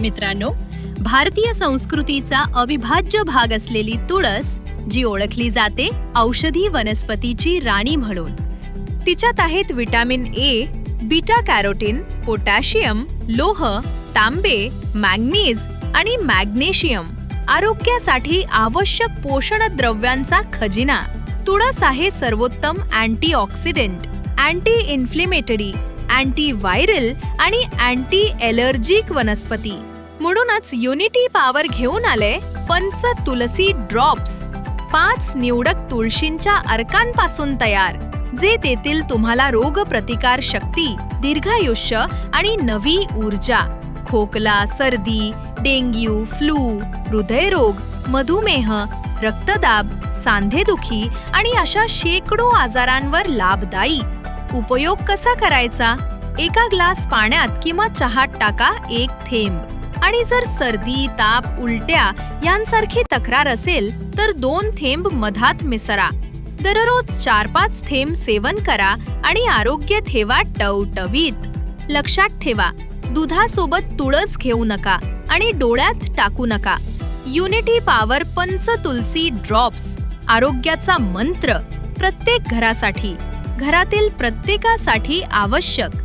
मित्रांनो, भारतीय संस्कृतीचा अविभाज्य भाग असलेली तुळस, जी ओळखली जाते औषधी वनस्पतीची राणी म्हणून. तिच्यात आहेत vitamin A, beta carotene, potassium, लोह, तांबे, मॅंगनीज आणि मॅग्नेशियम, आरोग्यासाठी आवश्यक पोषण द्रव्यांचा खजिना. तुळस आहे सर्वोत्तम antioxidant, anti inflammatory, anti viral आणि अँटी ॲलर्जिक वनस्पती. म्हणूनच युनिटी पॉवर घेऊन आले पंच तुलसी ड्रॉप्स, 5 निवडक तुळशींच्या अर्कांपासून तयार, जे देतील तुम्हाला रोगप्रतिकार शक्ती, दीर्घायुष्य आणि नवी ऊर्जा. खोकला, सर्दी, डेंग्यू, फ्लू, हृदयरोग, मधुमेह, रक्तदाब, सांधेदुखी आणि अशा शेकडो आजारांवर लाभदायी. उपयोग कसा करायचा? एका ग्लास पाण्यात किंवा चहात टाका 1 थेंब. आणि जर सर्दी, ताप, उलट्या यांसारखी तक्रार असेल तर 2 थेंब मधात मिसळा. दररोज 4-5 थेंब सेवन करा आणि आरोग्य ठेवा टवटवीत. लक्षात ठेवा, दुधासोबत तुळस घेऊ नका आणि डोळ्यात टाकू नका. युनिटी पॉवर पंच तुलसी ड्रॉप्स, आरोग्याचा मंत्र, प्रत्येक घरासाठी, घरातील प्रत्येकासाठी आवश्यक.